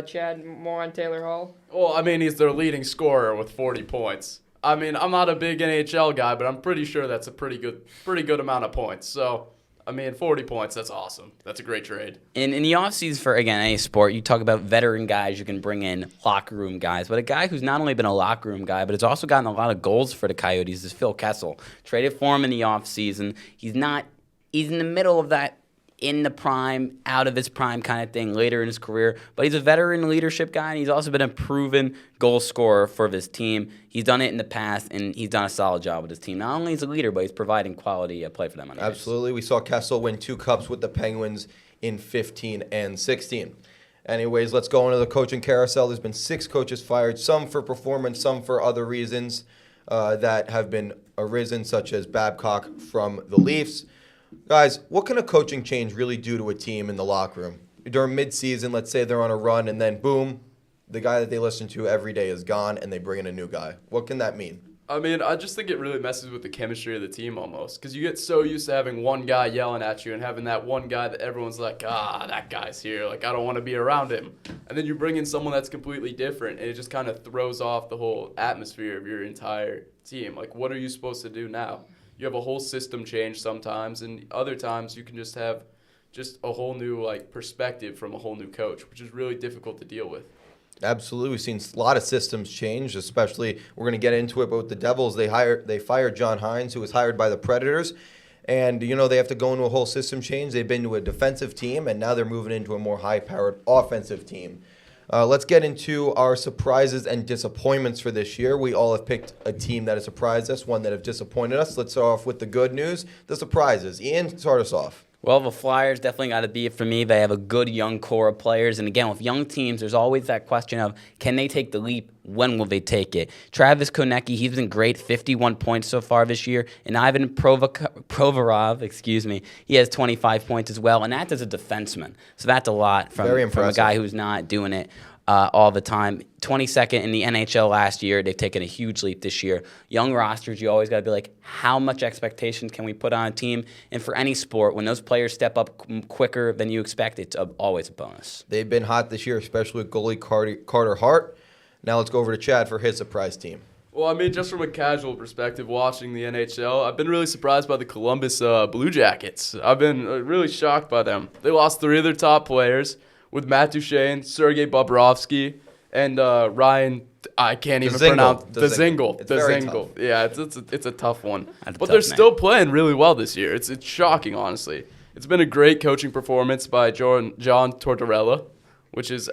Chad, more on Taylor Hall? Well, I mean, he's their leading scorer with 40 points. I mean, I'm not a big NHL guy, but I'm pretty sure that's a pretty good amount of points. So, I mean, 40 points, that's awesome. That's a great trade. In the offseason for, again, any sport, you talk about veteran guys you can bring in, locker room guys. But a guy who's not only been a locker room guy, but has also gotten a lot of goals for the Coyotes is Phil Kessel. Traded for him in the offseason. He's in the middle of that, in the prime, out of his prime kind of thing later in his career. But he's a veteran leadership guy, and he's also been a proven goal scorer for this team. He's done it in the past, and he's done a solid job with his team. Not only is he a leader, but he's providing quality play for them. On the Absolutely. We saw Kessel win 2 cups with the Penguins in 15 and 16. Anyways, let's go into the coaching carousel. There's been 6 coaches fired, some for performance, some for other reasons that have been arisen, such as Babcock from the Leafs. Guys, what can a coaching change really do to a team in the locker room? During midseason, let's say they're on a run, and then boom, the guy that they listen to every day is gone, and they bring in a new guy. What can that mean? I mean, I just think it really messes with the chemistry of the team almost, because you get so used to having one guy yelling at you and having that one guy that everyone's like, that guy's here, like, I don't want to be around him. And then you bring in someone that's completely different, and it just kind of throws off the whole atmosphere of your entire team. Like, what are you supposed to do now? You have a whole system change sometimes, and other times you can just have just a whole new perspective from a whole new coach, which is really difficult to deal with. Absolutely. We've seen a lot of systems change, especially, we're going to get into it, but with the Devils, they fired John Hines, who was hired by the Predators, and, they have to go into a whole system change. They've been to a defensive team, and now they're moving into a more high-powered offensive team. Let's get into our surprises and disappointments for this year. We all have picked a team that has surprised us, one that have disappointed us. Let's start off with the good news, the surprises. Ian, start us off. Well, the Flyers definitely got to be it for me. They have a good young core of players. And again, with young teams, there's always that question of, can they take the leap? When will they take it? Travis Konecny, he's been great, 51 points so far this year. And Ivan Provorov, he has 25 points as well. And that's as a defenseman. So that's a lot from a guy who's not doing it all the time. 22nd in the NHL last year. They've taken a huge leap this year. Young rosters, you always got to be like, how much expectations can we put on a team? And for any sport, when those players step up quicker than you expect, it's always a bonus. They've been hot this year, especially with goalie Carter Hart. Now let's go over to Chad for his surprise team. Well, I mean, just from a casual perspective, watching the NHL, I've been really surprised by the Columbus Blue Jackets. I've been really shocked by them. They lost 3 of their top players with Matt Duchene, Sergei Bobrovsky, and Ryan. I can't even pronounce Dzingel. It's very tough. Yeah, it's a tough one. But they're still playing really well this year. It's shocking, honestly. It's been a great coaching performance by John Tortorella, which is.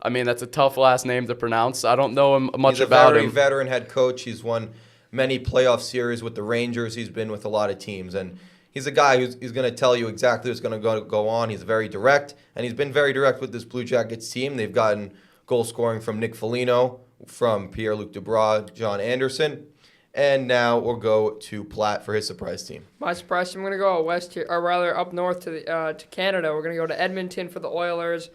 That's a tough last name to pronounce. I don't know much about him. He's a very veteran head coach. He's won many playoff series with the Rangers. He's been with a lot of teams. And he's a guy who's going to tell you exactly what's going to go on. He's very direct. And he's been very direct with this Blue Jackets team. They've gotten goal scoring from Nick Foligno, from Pierre-Luc Dubois, John Anderson. And now we'll go to Platt for his surprise team. My surprise team, I'm going to go west here, or rather up north to Canada. We're going to go to Edmonton for the Oilers.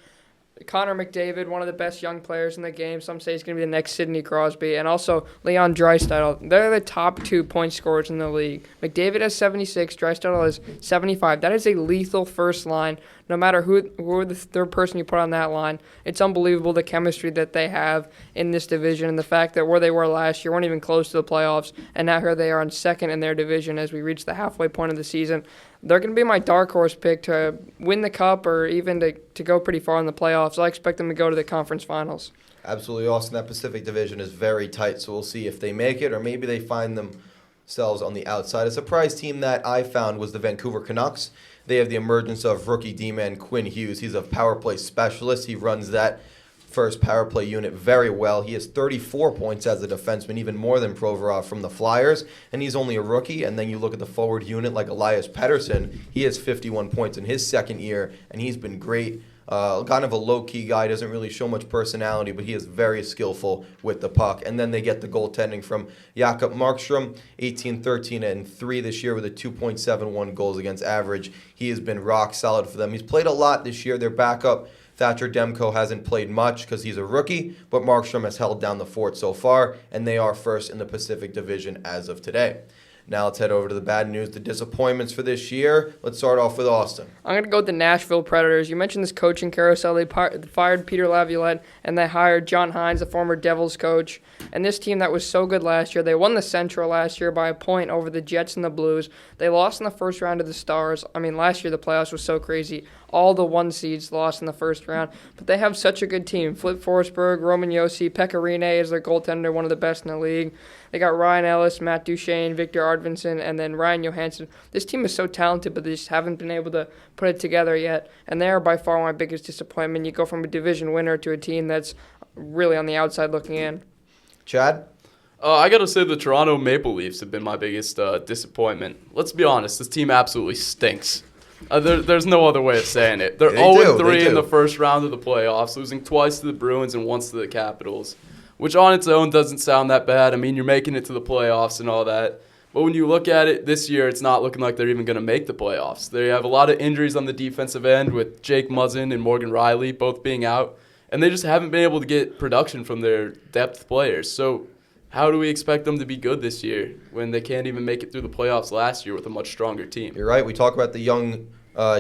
Connor McDavid, one of the best young players in the game. Some say he's going to be the next Sidney Crosby. And also Leon Draisaitl. They're the top 2 point scorers in the league. McDavid has 76. Draisaitl has 75. That is a lethal first line. No matter who the third person you put on that line, it's unbelievable the chemistry that they have in this division. And the fact that where they were last year weren't even close to the playoffs. And now here they are in second in their division as we reach the halfway point of the season. They're going to be my dark horse pick to win the Cup or even to go pretty far in the playoffs. I expect them to go to the conference finals. Absolutely, Austin. That Pacific Division is very tight, so we'll see if they make it or maybe they find themselves on the outside. A surprise team that I found was the Vancouver Canucks. They have the emergence of rookie D-man Quinn Hughes. He's a power play specialist. He runs that first power play unit very well. He has 34 points as a defenseman, even more than Provorov from the Flyers, and he's only a rookie. And then you look at the forward unit like Elias Pettersson. He has 51 points in his second year, and he's been great. Kind of a low-key guy, doesn't really show much personality, but he is very skillful with the puck. And then they get the goaltending from Jakob Markstrom, 18, 13, and 3 this year with a 2.71 goals against average. He has been rock solid for them. He's played a lot this year. Their backup, Thatcher Demko, hasn't played much because he's a rookie, but Markstrom has held down the fort so far, and they are first in the Pacific Division as of today. Now let's head over to the bad news, the disappointments for this year. Let's start off with Austin. I'm going to go with the Nashville Predators. You mentioned this coaching carousel. They fired Peter Laviolette, and they hired John Hines, the former Devils coach. And this team that was so good last year, they won the Central last year by a point over the Jets and the Blues. They lost in the first round to the Stars. I mean, last year the playoffs was so crazy. All the 1 seeds lost in the first round. But they have such a good team. Flip Forsberg, Roman Josi, Pekka Rinne is their goaltender, one of the best in the league. They got Ryan Ellis, Matt Duchene, Victor Arvidsson, and then Ryan Johansson. This team is so talented, but they just haven't been able to put it together yet. And they are by far my biggest disappointment. You go from a division winner to a team that's really on the outside looking in. Chad? I got to say the Toronto Maple Leafs have been my biggest disappointment. Let's be honest, this team absolutely stinks. There's no other way of saying it. They're 0-3 in the first round of the playoffs, losing twice to the Bruins and once to the Capitals, which on its own doesn't sound that bad. I mean, you're making it to the playoffs and all that. But when you look at it this year, it's not looking like they're even going to make the playoffs. They have a lot of injuries on the defensive end with Jake Muzzin and Morgan Riley both being out, and they just haven't been able to get production from their depth players. So how do we expect them to be good this year when they can't even make it through the playoffs last year with a much stronger team? You're right. We talk about the young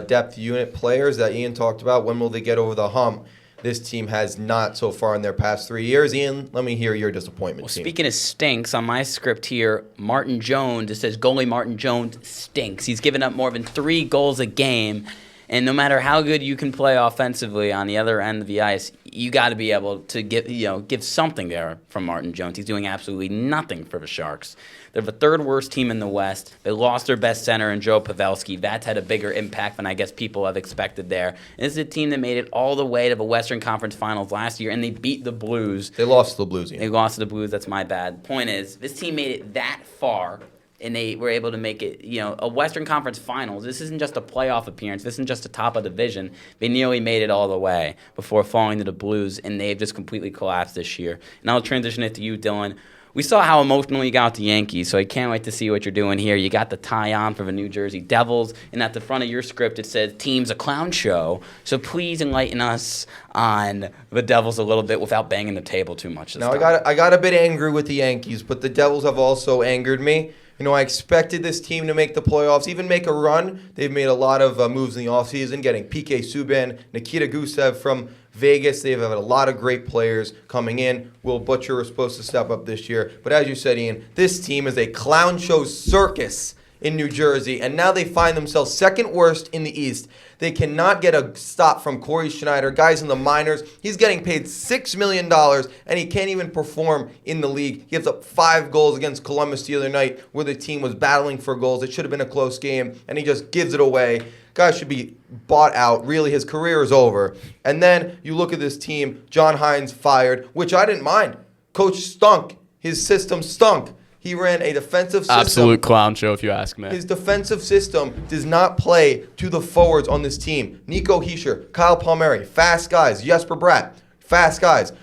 depth unit players that Ian talked about. When will they get over the hump? This team has not so far in their past 3 years. Ian, let me hear your disappointment team. Speaking of stinks, on my script here, Martin Jones, it says goalie Martin Jones stinks. He's given up more than 3 goals a game. And no matter how good you can play offensively on the other end of the ice, you got to be able to give something there from Martin Jones. He's doing absolutely nothing for the Sharks. They're the 3rd worst team in the West. They lost their best center in Joe Pavelski. That's had a bigger impact than I guess people have expected there. And this is a team that made it all the way to the Western Conference Finals last year, and they beat the Blues. They lost to the Blues, Ian. They lost to the Blues. That's my bad. Point is, this team made it that far, and they were able to make it, a Western Conference Finals. This isn't just a playoff appearance. This isn't just the top of the division. They nearly made it all the way before falling to the Blues, and they've just completely collapsed this year. And I'll transition it to you, Dylan. We saw how emotional you got with the Yankees, so I can't wait to see what you're doing here. You got the tie on for the New Jersey Devils, and at the front of your script it says, team's a clown show. So please enlighten us on the Devils a little bit without banging the table too much this time. I got a bit angry with the Yankees, but the Devils have also angered me. I expected this team to make the playoffs, even make a run. They've made a lot of moves in the offseason, getting PK Subban, Nikita Gusev from Vegas. They've had a lot of great players coming in. Will Butcher was supposed to step up this year. But as you said, Ian, this team is a clown show circus in New Jersey, and now they find themselves 2nd worst in the East. They cannot get a stop from Corey Schneider, guys in the minors. He's getting paid $6 million, and he can't even perform in the league. He gives up 5 goals against Columbus the other night where the team was battling for goals. It should have been a close game, and he just gives it away. Guy should be bought out. Really, his career is over. And then you look at this team, John Hines fired, which I didn't mind. Coach stunk. His system stunk. He ran a defensive system. Absolute clown show, if you ask me. His defensive system does not play to the forwards on this team. Nico Hischier, Kyle Palmieri, fast guys. Jesper Bratt, fast guys.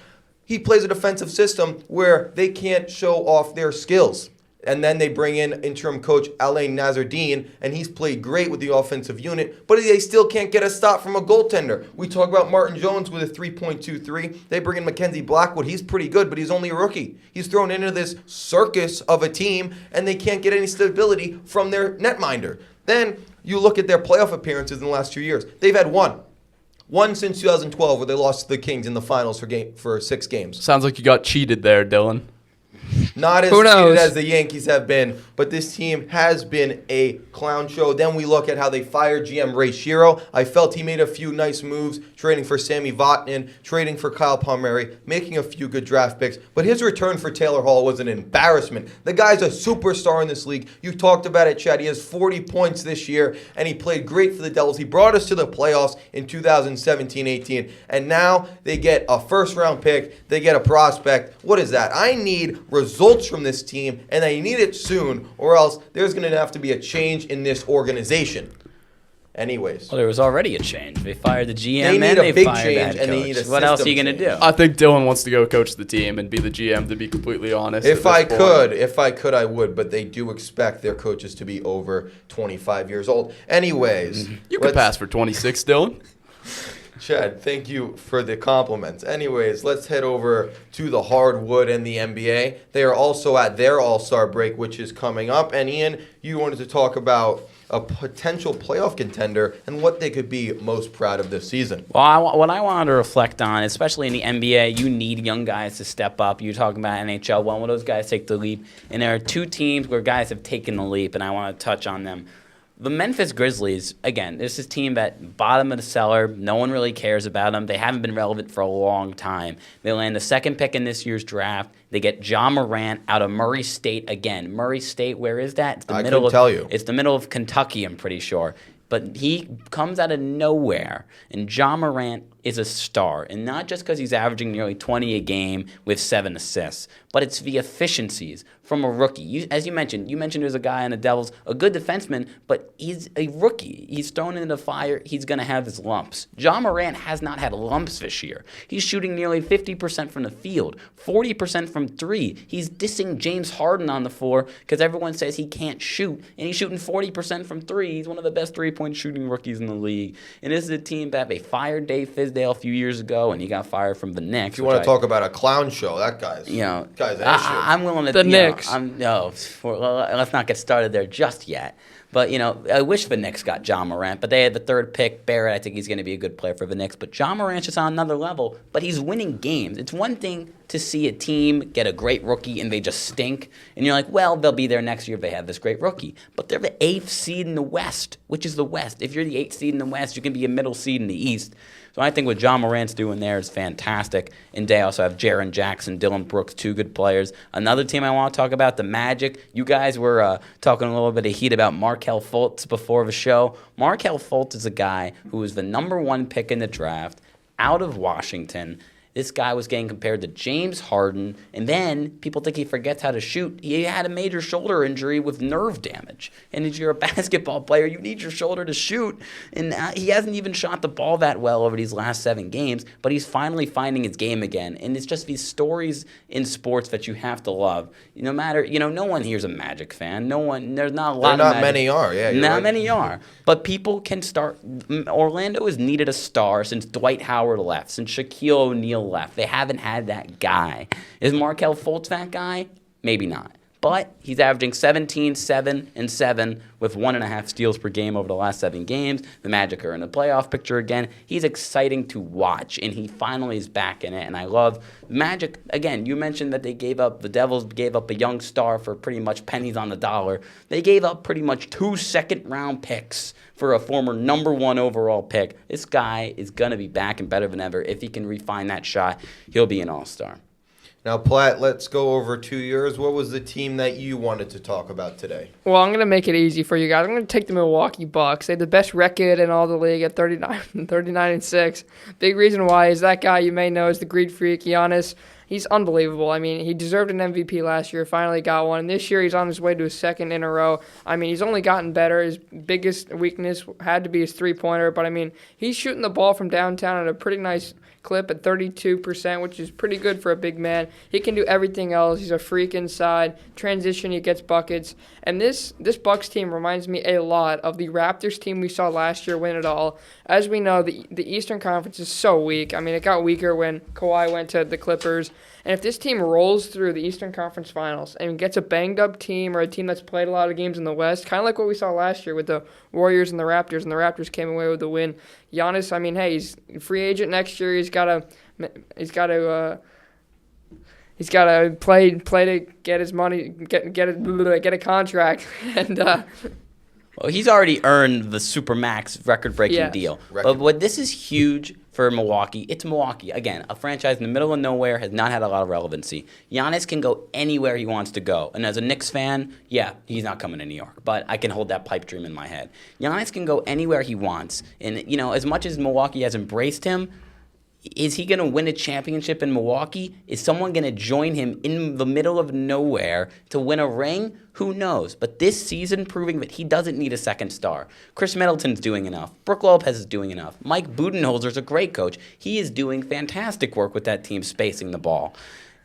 He plays a defensive system where they can't show off their skills. And then they bring in interim coach Alain Nazardine, and he's played great with the offensive unit, but they still can't get a stop from a goaltender. We talk about Martin Jones with a 3.23. They bring in Mackenzie Blackwood. He's pretty good, but he's only a rookie. He's thrown into this circus of a team, and they can't get any stability from their netminder. Then you look at their playoff appearances in the last 2 years. They've had one. One since 2012, where they lost to the Kings in the finals for 6 games. Sounds like you got cheated there, Dylan. Not as cheated as the Yankees have been, but this team has been a clown show. Then we look at how they fired GM Ray Shero. I felt he made a few nice moves, trading for Sammy Vatanen, trading for Kyle Palmieri, making a few good draft picks. But his return for Taylor Hall was an embarrassment. The guy's a superstar in this league. You talked about it, Chad. He has 40 points this year, and he played great for the Devils. He brought us to the playoffs in 2017-18, and now they get a first-round pick. They get a prospect. What is that? I need results from this team, and they need it soon, or else there's going to have to be a change in this organization. Anyways. Well, there was already a change. They fired the GM They need and a they big fired change, that and they coach. need a What else are you system going to change. do? I think Dylan wants to go coach the team and be the GM, to be completely honest. If I could, I would, but they do expect their coaches to be over 25 years old. Anyways. You could pass for 26, Dylan. Chad, thank you for the compliments. Anyways, let's head over to the hardwood and the NBA. They are also at their All-Star break, which is coming up. And Ian, you wanted to talk about a potential playoff contender and what they could be most proud of this season. Well, what I wanted to reflect on, especially in the NBA, you need young guys to step up. You're talking about NHL. When will those guys take the leap? And there are 2 teams where guys have taken the leap, and I want to touch on them. The Memphis Grizzlies, again, this is a team that bottom of the cellar. No one really cares about them. They haven't been relevant for a long time. They land the 2nd pick in this year's draft. They get Ja Morant out of Murray State again. Murray State, where is that? It's the I middle couldn't of, tell you. It's the middle of Kentucky, I'm pretty sure. But he comes out of nowhere, and Ja Morant is a star. And not just because he's averaging nearly 20 a game with 7 assists, but it's the efficiencies from a rookie. As you mentioned there's a guy on the Devils, a good defenseman, but he's a rookie. He's thrown into the fire. He's going to have his lumps. Ja Morant has not had lumps this year. He's shooting nearly 50% from the field, 40% from 3. He's dissing James Harden on the floor because everyone says he can't shoot, and he's shooting 40% from 3. He's one of the best three-point shooting rookies in the league. And this is a team that they fired Dave Fizdale a few years ago, and he got fired from the Knicks. If you want to talk about a clown show, that guy's an issue. I'm willing to. The Knicks. Let's not get started there just yet. But, I wish the Knicks got Ja Morant, but they had the 3rd pick. Barrett, I think he's going to be a good player for the Knicks. But Ja Morant's just on another level, but he's winning games. It's one thing to see a team get a great rookie and they just stink, and you're like, well, they'll be there next year if they have this great rookie. But they're the 8th seed in the West, which is the West. If you're the 8th seed in the West, you can be a middle seed in the East. So I think what Ja Morant's doing there is fantastic. And they also have Jaren Jackson, Dylan Brooks, 2 good players. Another team I want to talk about, the Magic. You guys were talking a little bit of heat about Markelle Fultz before the show. Markelle Fultz is a guy who was the #1 pick in the draft out of Washington. This guy was getting compared to James Harden, and then people think he forgets how to shoot. He had a major shoulder injury with nerve damage. And if you're a basketball player, you need your shoulder to shoot. And he hasn't even shot the ball that well over these last 7 games, but he's finally finding his game again. And it's just these stories in sports that you have to love. No matter, no one here's a Magic fan. There's not a lot of Magic. Not many are, yeah. Not many are. But people can start. Orlando has needed a star since Dwight Howard left, since Shaquille O'Neal left. They haven't had that guy. Is Markelle Fultz that guy? Maybe not. But he's averaging 17, 7, and 7 with 1.5 steals per game over the last 7 games. The Magic are in the playoff picture again. He's exciting to watch, and he finally is back in it. And I love Magic. Again, you mentioned that the Devils gave up a young star for pretty much pennies on the dollar. They gave up pretty much 2 second-round picks for a former #1 overall pick. This guy is going to be back and better than ever. If he can refine that shot, he'll be an all-star. Now, Platt, let's go over 2 years. What was the team that you wanted to talk about today? Well, I'm going to make it easy for you guys. I'm going to take the Milwaukee Bucks. They had the best record in all the league at 39-6. Big reason why is that guy you may know is the Greek Freak, Giannis. He's unbelievable. I mean, he deserved an MVP last year, finally got one. And this year, he's on his way to his 2nd in a row. I mean, he's only gotten better. His biggest weakness had to be his three-pointer. But, I mean, he's shooting the ball from downtown at a pretty nice clip at 32%, which is pretty good for a big man. He can do everything else. He's a freak inside. Transition, he gets buckets. And this Bucks team reminds me a lot of the Raptors team we saw last year win it all. As we know, the Eastern Conference is so weak. I mean, it got weaker when Kawhi went to the Clippers. And if this team rolls through the Eastern Conference Finals and gets a banged-up team or a team that's played a lot of games in the West, kind of like what we saw last year with the Warriors and the Raptors came away with the win. Giannis, I mean, hey, he's a free agent next year. He's got to play to get his money, get a contract, and. Well, he's already earned the Supermax record-breaking deal. But what this is huge for Milwaukee. It's Milwaukee. Again, a franchise in the middle of nowhere has not had a lot of relevancy. Giannis can go anywhere he wants to go. And as a Knicks fan, yeah, he's not coming to New York. But I can hold that pipe dream in my head. Giannis can go anywhere he wants. And, you know, as much as Milwaukee has embraced him, is he going to win a championship in Milwaukee? Is someone going to join him in the middle of nowhere to win a ring? Who knows? But this season proving that he doesn't need a second star. Chris Middleton's doing enough. Brook Lopez is doing enough. Mike Budenholzer's a great coach. He is doing fantastic work with that team spacing the ball.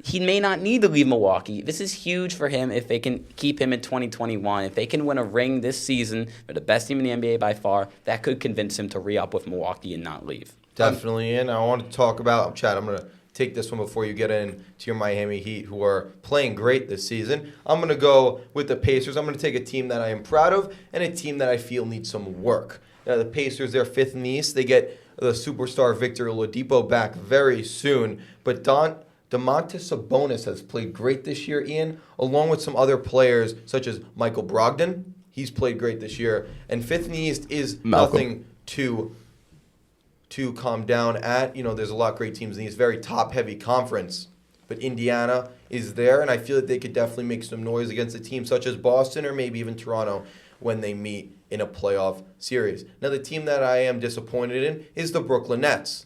He may not need to leave Milwaukee. This is huge for him if they can keep him in 2021. If they can win a ring this season, they're the best team in the NBA by far, that could convince him to re-up with Milwaukee and not leave. Definitely in. I want to talk about, Chad, I'm going to take this one before you get into your Miami Heat, who are playing great this season. I'm going to go with the Pacers. I'm going to take a team that I am proud of and a team that I feel needs some work. The Pacers, they're 5th in the East. They get the superstar Victor Oladipo back very soon. But Domantas Sabonis has played great this year, Ian, along with some other players such as Michael Brogdon. He's played great this year. And 5th in the East is nothing to calm down at. You know, there's a lot of great teams in these very top-heavy conference. But Indiana is there, and I feel that they could definitely make some noise against a team such as Boston or maybe even Toronto when they meet in a playoff series. Now, the team that I am disappointed in is the Brooklyn Nets,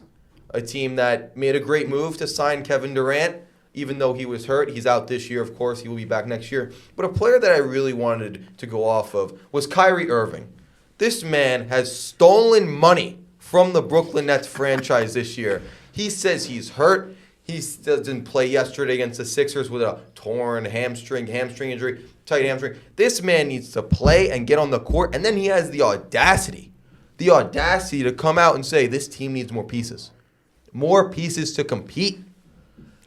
a team that made a great move to sign Kevin Durant, even though he was hurt. He's out this year, of course. He will be back next year. But a player that I really wanted to go off of was Kyrie Irving. This man has stolen money from the Brooklyn Nets franchise this year. He says he's hurt. He doesn't play yesterday against the Sixers with a torn hamstring injury, tight hamstring. This man needs to play and get on the court, and then he has the audacity to come out and say this team needs more pieces to compete.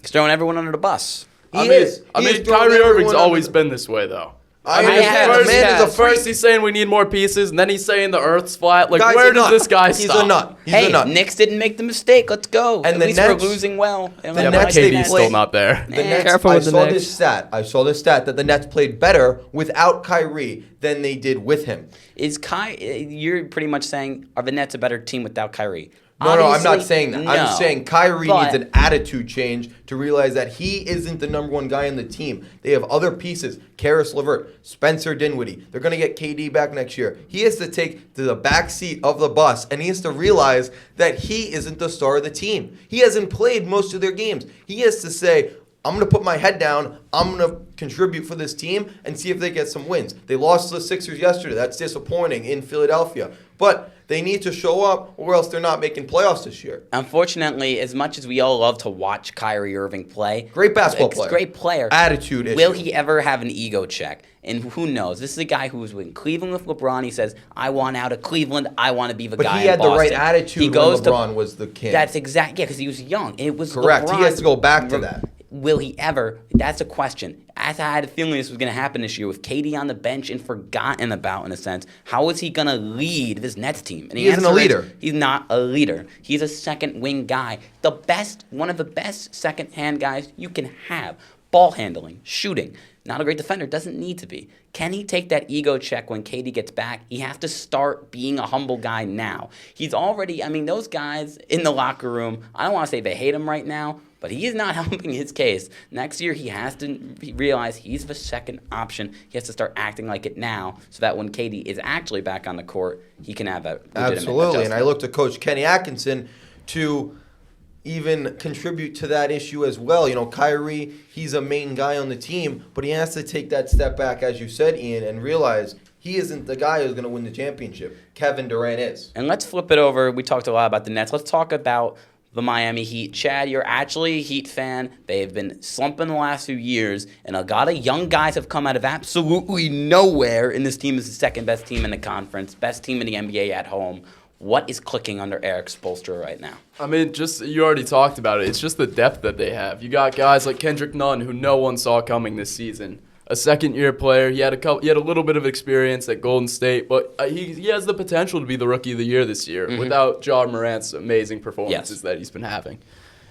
He's throwing everyone under the bus. I mean, Kyrie Irving's always been this way, though. First he's saying we need more pieces, and then he's saying the Earth's flat. Like, where does this guy stop? He's a nut. Hey, Knicks didn't make the mistake. Let's go. And at least we're losing well. The Nets, KD's still not there. The Nets, I saw this stat that the Nets played better without Kyrie than they did with him. You're pretty much saying, are the Nets a better team without Kyrie? No, I'm not saying that. No, I'm saying Kyrie needs an attitude change to realize that he isn't the number one guy on the team. They have other pieces. Karis LeVert, Spencer Dinwiddie. They're going to get KD back next year. He has to take to the back seat of the bus, and he has to realize that he isn't the star of the team. He hasn't played most of their games. He has to say, I'm going to put my head down. I'm going to contribute for this team and see if they get some wins. They lost to the Sixers yesterday. That's disappointing in Philadelphia. But they need to show up or else they're not making playoffs this year. Unfortunately, as much as we all love to watch Kyrie Irving play. Great basketball player. Great player. Attitude issue. Will he ever have an ego check? And who knows? This is a guy who was in Cleveland with LeBron. He says, I want out of Cleveland. I want to be the guy in Boston. But he had the right attitude when LeBron was the king. That's exactly, because he was young. It was correct. LeBron. He has to go back to that. Will he ever? That's a question. As I had a feeling this was going to happen this year with KD on the bench and forgotten about, in a sense, how is he going to lead this Nets team? And he isn't a leader. He's not a leader. He's a second wing guy. One of the best second-hand guys you can have. Ball handling, shooting. Not a great defender. Doesn't need to be. Can he take that ego check when KD gets back? He has to start being a humble guy now. He's already, those guys in the locker room, I don't want to say they hate him right now, but he is not helping his case. Next year, he has to realize he's the second option. He has to start acting like it now so that when KD is actually back on the court, he can have a legitimate Absolutely, adjustment. And I look to Coach Kenny Atkinson to even contribute to that issue as well. You know, Kyrie, he's a main guy on the team, but he has to take that step back, as you said, Ian, and realize he isn't the guy who's going to win the championship. Kevin Durant is. And let's flip it over. We talked a lot about the Nets. Let's talk about the Miami Heat. Chad, you're actually a Heat fan. They've been slumping the last few years, and a lot of young guys have come out of absolutely nowhere, and this team is the second best team in the conference, best team in the NBA at home. What is clicking under Eric Spoelstra right now? I mean, you already talked about it. It's just the depth that they have. You got guys like Kendrick Nunn, who no one saw coming this season. A second-year player. He had a little bit of experience at Golden State, but he has the potential to be the Rookie of the Year this year without Ja Morant's amazing performances that he's been having.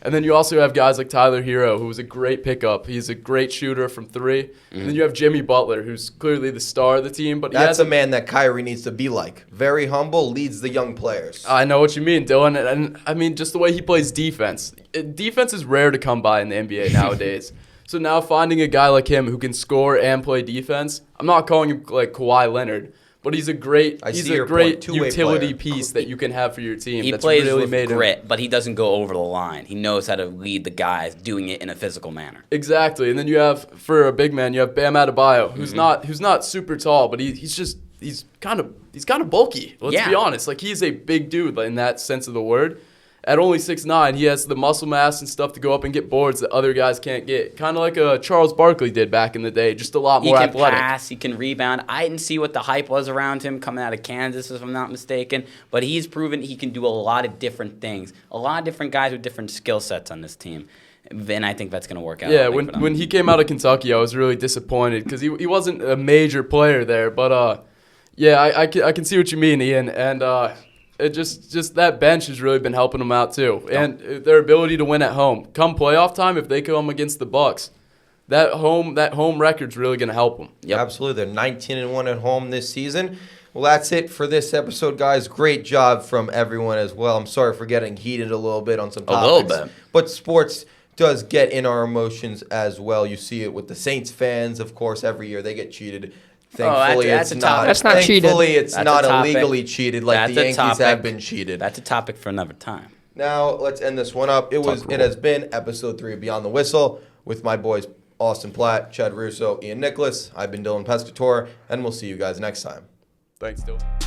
And then you also have guys like Tyler Hero, who was a great pickup. He's a great shooter from three. And then you have Jimmy Butler, who's clearly the star of the team. But that's a man that Kyrie needs to be like. Very humble, leads the young players. I know what you mean, Dylan. And I mean, just the way he plays defense. Defense is rare to come by in the NBA nowadays. So now finding a guy like him who can score and play defense, I'm not calling him like Kawhi Leonard, but he's a great utility piece that you can have for your team. He plays really with grit, but he doesn't go over the line. He knows how to lead the guys, doing it in a physical manner. Exactly. And then you have, for a big man, you have Bam Adebayo, who's not super tall, but he's kind of bulky. Let's be honest. Like, he's a big dude in that sense of the word. At only 6'9", he has the muscle mass and stuff to go up and get boards that other guys can't get. Kind of like Charles Barkley did back in the day, just a lot more athletic. He can pass, he can rebound. I didn't see what the hype was around him coming out of Kansas, if I'm not mistaken, but he's proven he can do a lot of different things. A lot of different guys with different skill sets on this team. And I think that's going to work out. Yeah, when he came out of Kentucky, I was really disappointed because he wasn't a major player there. But, I can see what you mean, Ian. And it just that bench has really been helping them out too, and their ability to win at home. Come playoff time, if they come against the Bucks, that home record's really going to help them. Yep. Absolutely, they're 19-1 at home this season. Well, that's it for this episode, guys. Great job from everyone as well. I'm sorry for getting heated a little bit on some topics, a little bit, but sports does get in our emotions as well. You see it with the Saints fans, of course. Every year they get cheated. Thankfully, that's not cheated. Thankfully, it's not illegally cheated like the Yankees have been cheated. That's a topic for another time. Now, let's end this one up. It has been episode 3 of Beyond the Whistle with my boys Austin Platt, Chad Russo, Ian Nicholas. I've been Dylan Pescatore, and we'll see you guys next time. Thanks, Dylan.